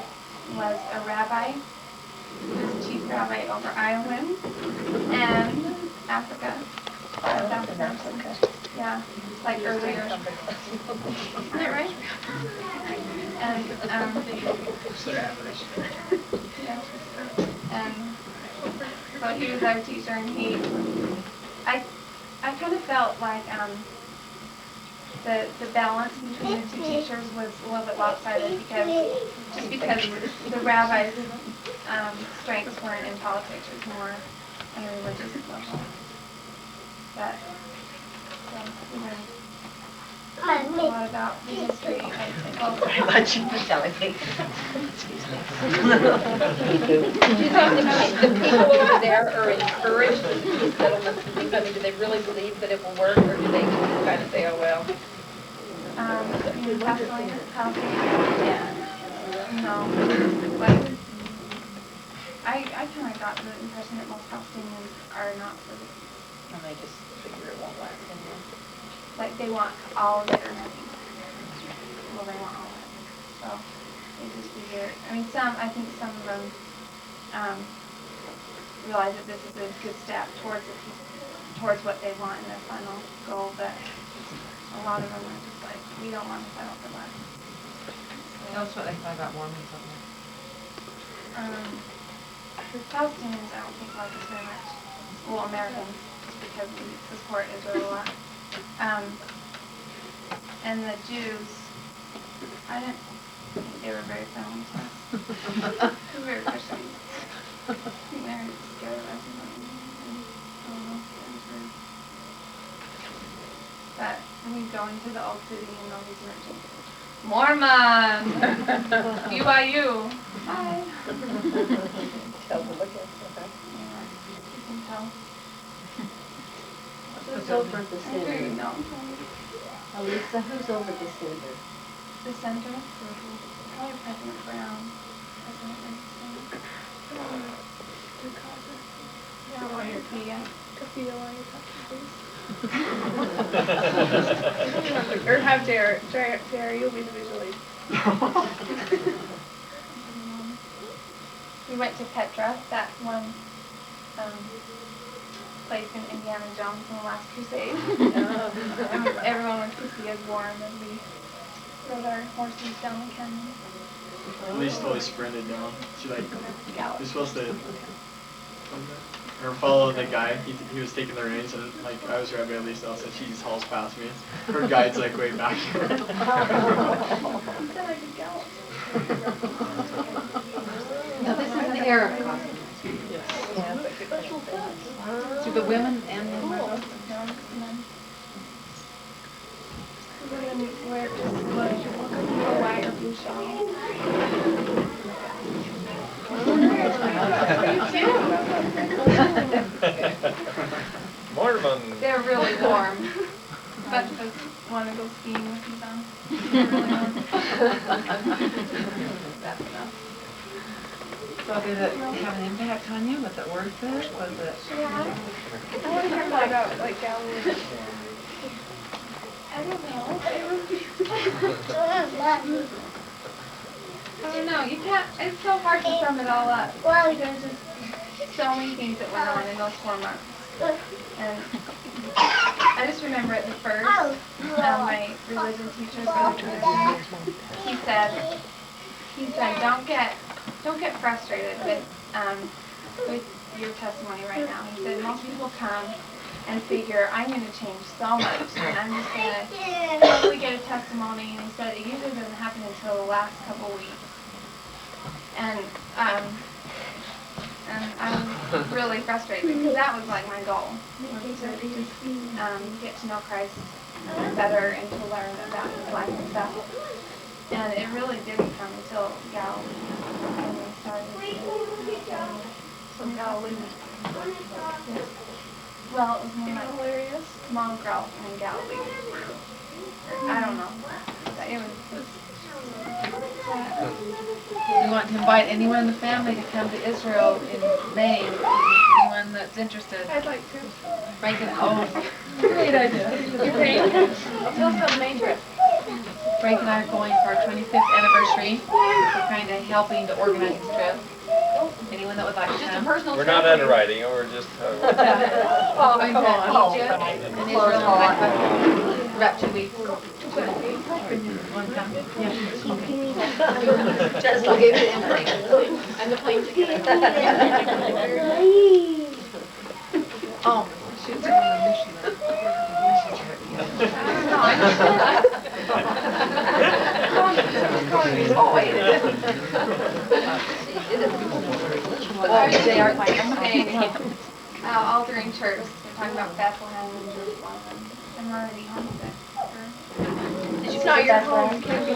was a rabbi. He was a chief rabbi over Ireland and Africa. South Africa. Yeah, like earlier. Isn't that right? And so he was our teacher, and I kind of felt like the balance between the two teachers was a little bit lopsided, because the rabbi's strengths weren't in politics, it was more on a religious level. But we learned a lot about the history. Very much infidelity. Excuse me. Do you think the people over there are encouraged with these settlements and things? I mean, do they really believe that it will work, or do they kind of say, oh, well? No, but I kind of got the impression that most Palestinians are not for this. And they just figure it won't last anyway. Like, they want all of it or nothing. Well, they want all of it. So, they just figure, I think some of them, realize that this is a good step towards what they want in their final goal, but a lot of them are just like, we don't want to settle for less. Tell us what they thought about Mormons up there. The Palestinians, I don't think like us very much. Well, Americans, just because we support Israel a lot. And the Jews, I didn't think they were very friendly to us. We were Christians. I think they were scared of us or something. I don't know. It was weird. But we go into the old city and all these merchants. Mormon! BYU! Hi! Tell them look at okay. Yeah, you can tell. Who's over at the I agree, center? no. Elisa, who's over at the center? The center? Probably President Brown. President Nixon. Yeah, or your Pia. Katia, while you're talking, please. Or have Jerry, you'll be the visual aid. We went to Petra, that one place in Indiana Jones in the Last Crusade. Everyone went to see us warm and we rode our horses down the canyon. Elise totally sprinted down. She Galloped. you're supposed to or follow the guy. He was taking the reins and I was right by Elise also. She just hauls past me. Her guide's way back here. He said I could gallop. Now this is the Arab costume. Do the women and men wear those? We're going to wear just a white or blue shawl. Mormon. They're really warm. But just want to go skiing with you then. They're really warm. That's enough. So did it have an impact on you? Was it worth it? Was it? Yeah. I want to hear more about Galilee. I don't know. I don't know. You can't. It's so hard to sum it all up. There's just so many things that went on in those 4 months. And I just remember at the first, my religion teacher, he said, don't get frustrated with your testimony right now. He said most people come and figure I'm going to change so much, and I'm just going to hopefully get a testimony. And he said it usually doesn't happen until the last couple weeks. And I was really frustrated because that was like my goal, was to just get to know Christ better and to learn about his life and stuff. And it really didn't come until Galilee when we started. So Galilee. Well, it was more like hilarious. Small girl in Galilee. I don't know. It was. We want to invite anyone in the family to come to Israel in May. Anyone that's interested. I'd like to. Frank and great idea. Tell us about the main trip. Frank and I are going for our 25th anniversary. We're kind of helping to organize this trip. Anyone that would like to Just a come? personal We're trip. not underwriting it, we're just. Oh, going to Egypt and Israel and for about 2 weeks. Want to come? Yeah. Just I'll give you the information and the plane ticket. Oh, shoot, we're on a mission. Oh, wait. They are saying altering church. We're talking about Bethlehem and Jerusalem. I'm already homesick. It's not your home. You can't be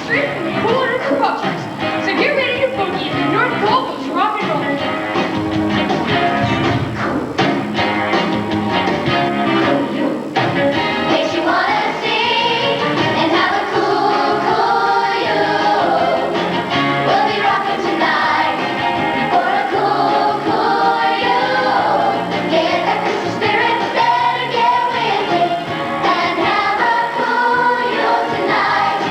straight from the cool under cultures. So get ready to boogie in the North Pole goes rock and roll. Makes you wanna sing and have a cool, cool you. We'll be rocking tonight for a cool, cool you. Get that Christmas spirit, better get with it and have a cool you tonight.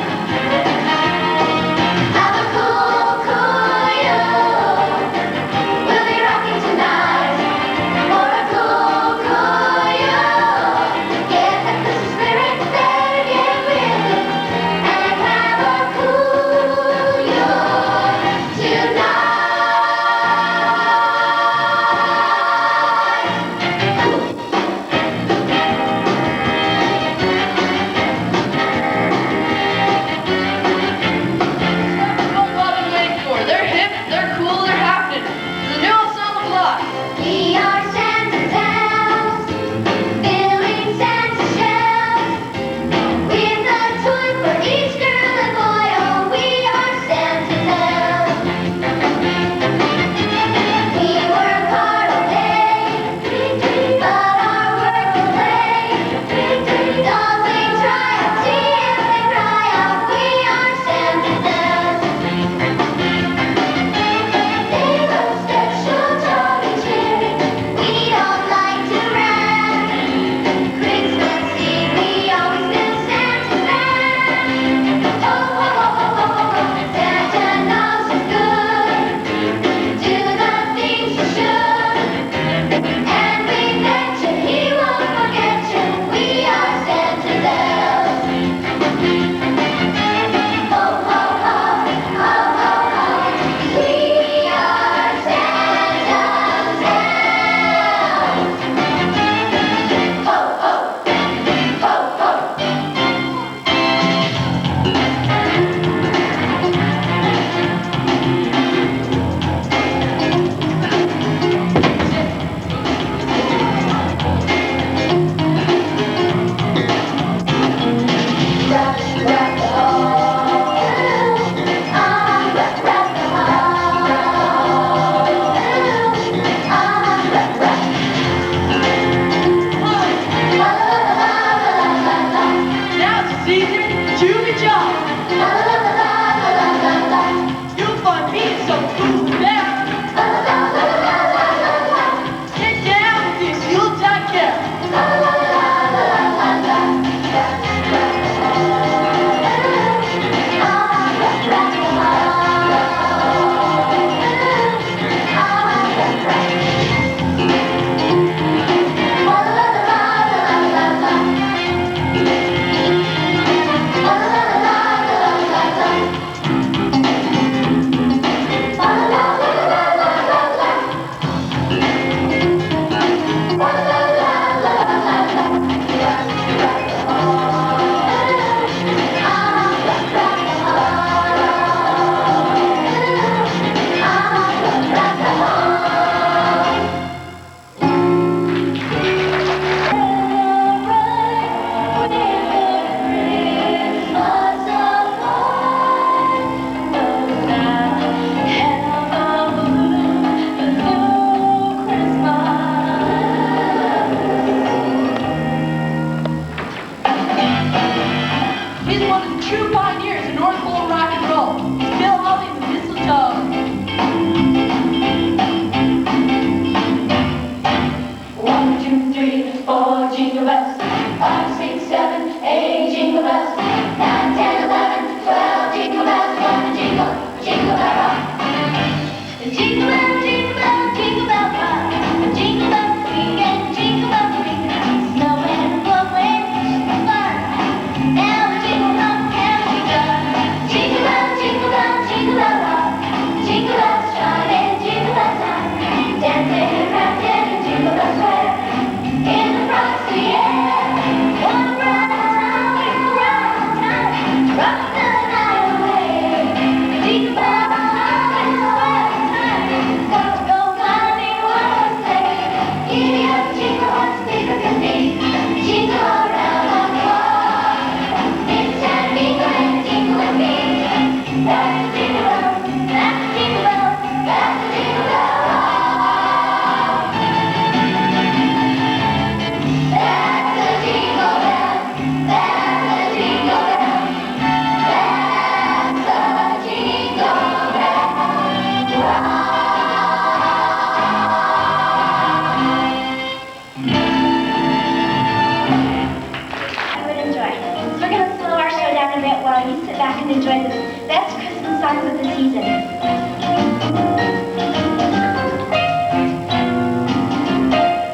enjoy this. That's Christmas songs of the season.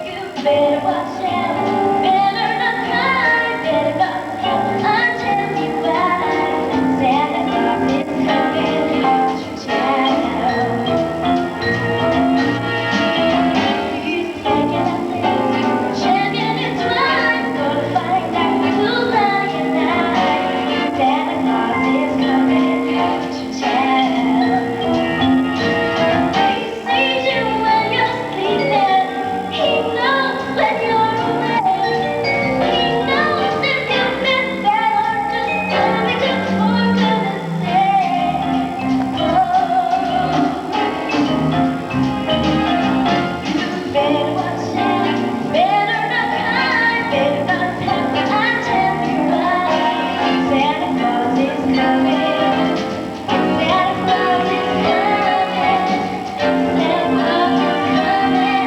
You better watch out, better not cry, better not help until you cry. Santa Claus is coming to town. He's taking a thing, checking his mind, gonna find out who's lying tonight. Santa Claus is coming to town. He sees you when you're sleeping. He knows when you're awake. He knows if you've been bad or just coming to for goodness sake. Better watch out, better not cry, better not help, I tell you why. Santa Claus is coming. Santa Claus is coming. Santa Claus is coming to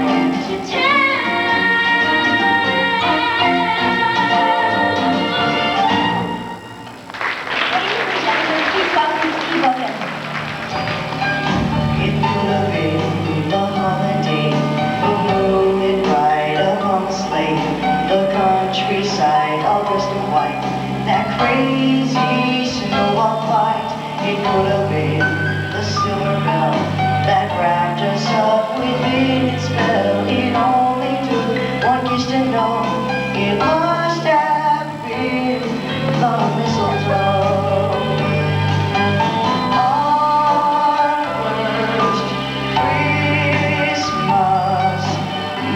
It could have been the holiday, the moonlit ride upon the sleigh, the countryside all dressed in white, that crazy snow-white fight. It could have been the silver bell that wrapped us up within its spell. It only took one kiss to know it must have been the mistletoe. Christmas,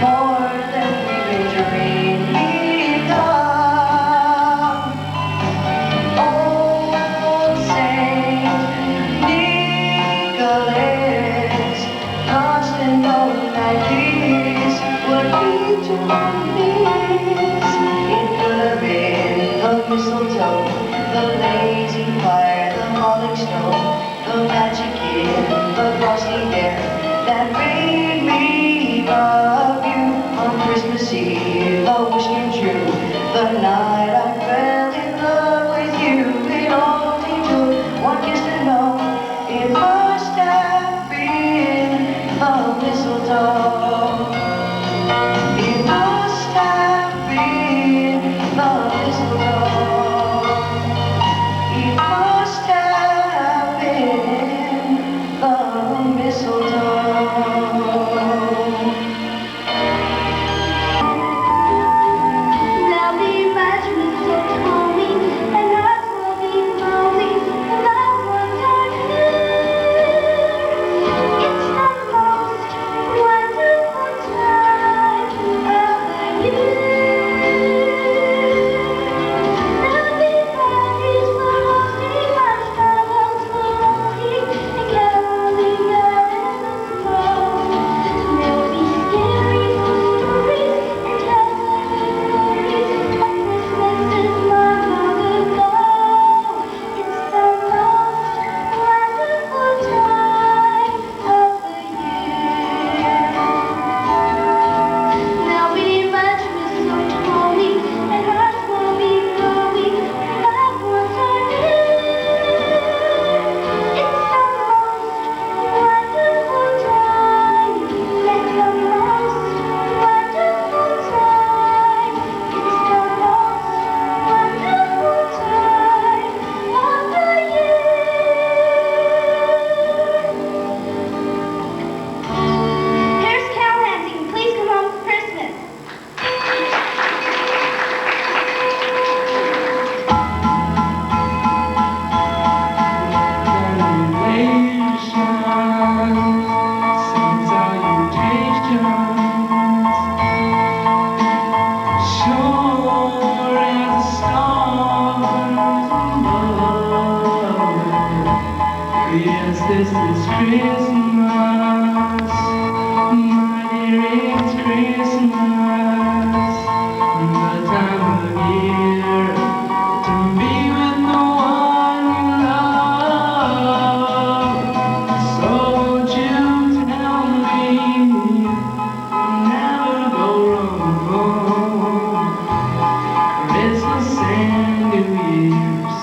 more than we've been dreaming of. Old Saint Nicholas, constant knowing that this would lead to this. It could have been the mistletoe, the lazy fire, the falling snow, the magic in the frosty air that made me love you. On Christmas Eve, a wish came true. The night I fell in love with you. It only took one kiss to know it must have been the mistletoe. It must have been the mistletoe. It must have been the mistletoe. There'll be much mistletoe coming, and hearts will be glowing, and loved ones are near. It's the most wonderful time of the year. There'll be parties for hosting, marshmallows for rolling, and caroling out in the snow. There'll be scary stories and tales of memories of Christmases long, long ago. It's the most wonderful time of the year. There'll be much mistletoe, and hearts will be glowing, and loved ones are near. It's the most wonderful time. It's the most wonderful time. It's the most wonderful time of the year. Here's Cal Lansing. Please come home for Christmas. Yes, this is Christmas, my dear, it's Christmas, the time of year to be with the one you love. So won't you tell me you'll never go wrong? Christmas and New Year's.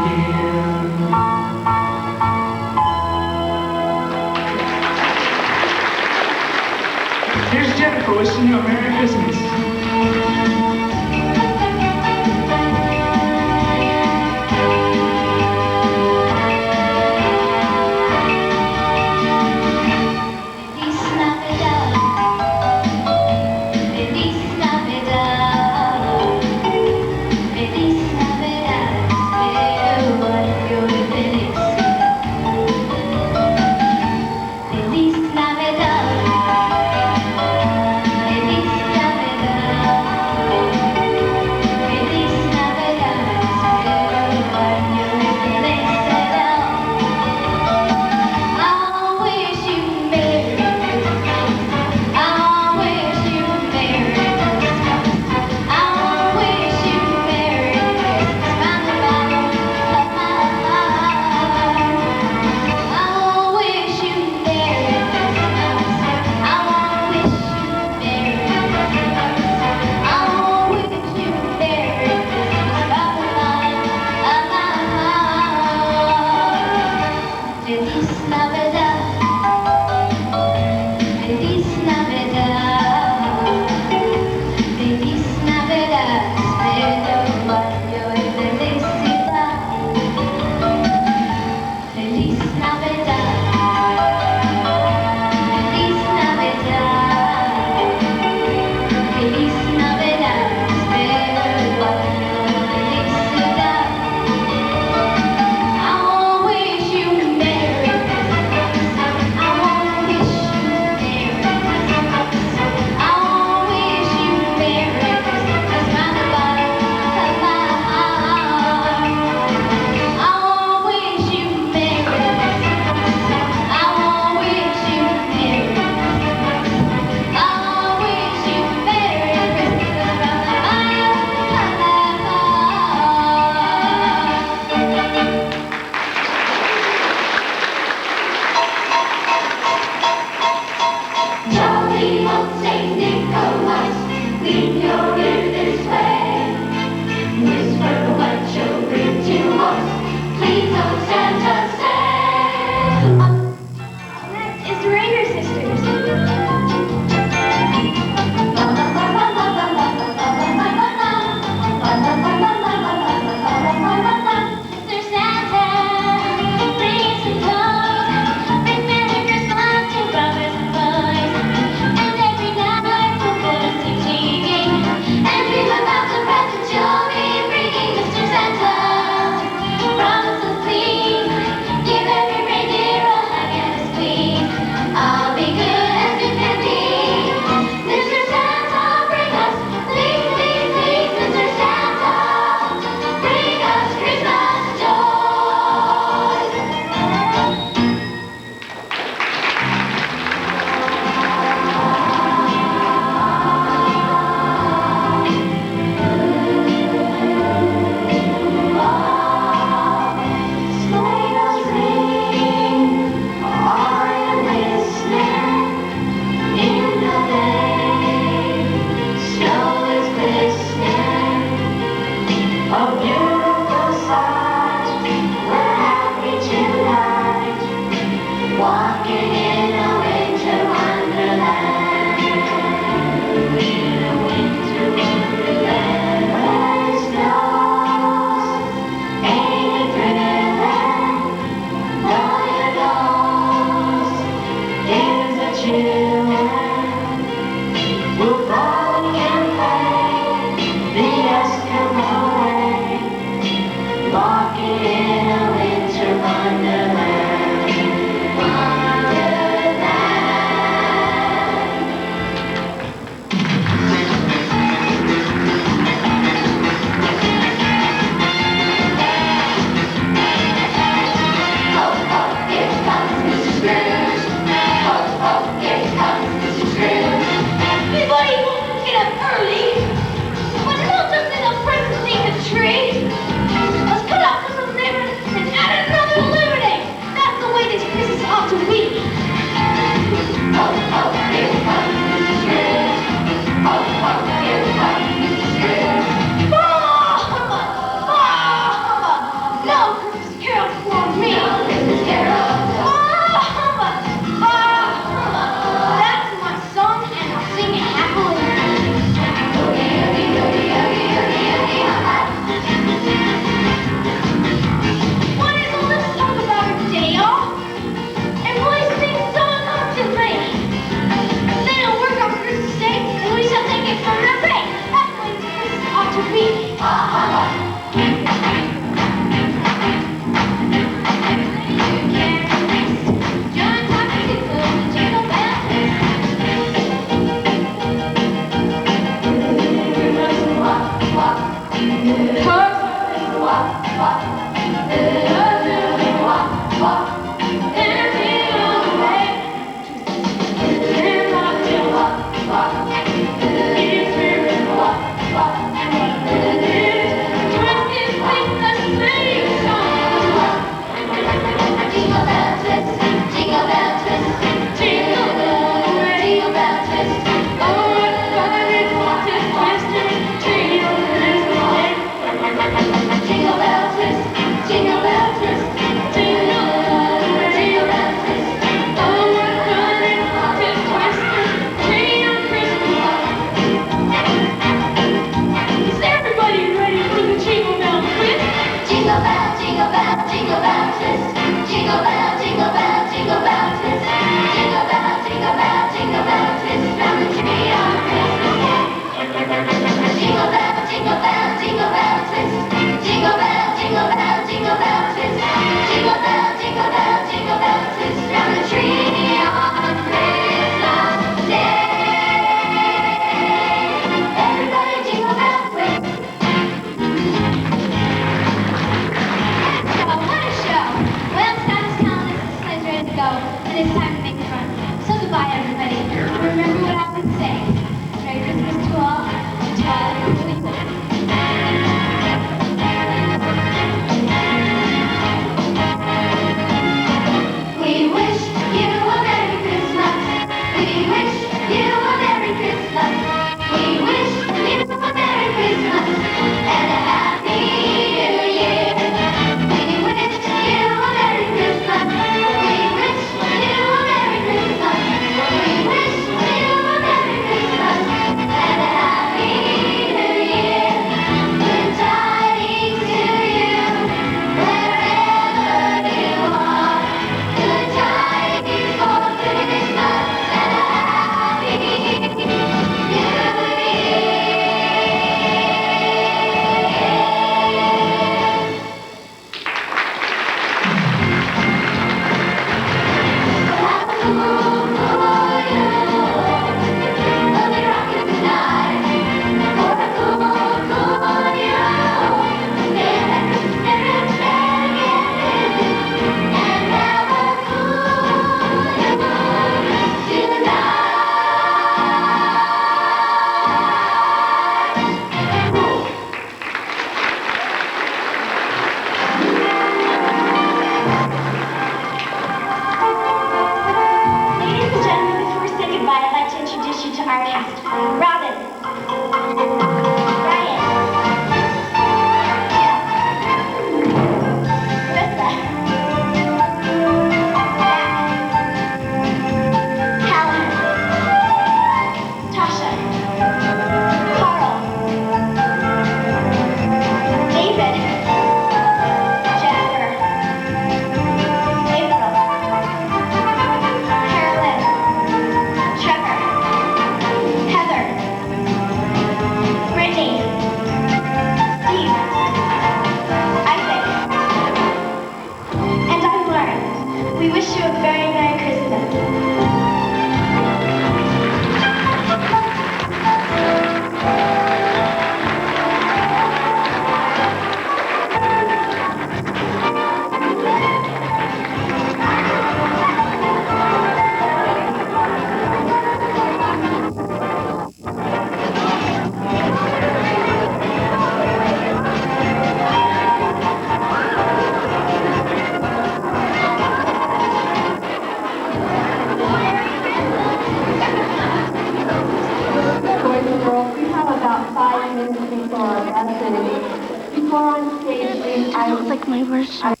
That was like my worst show.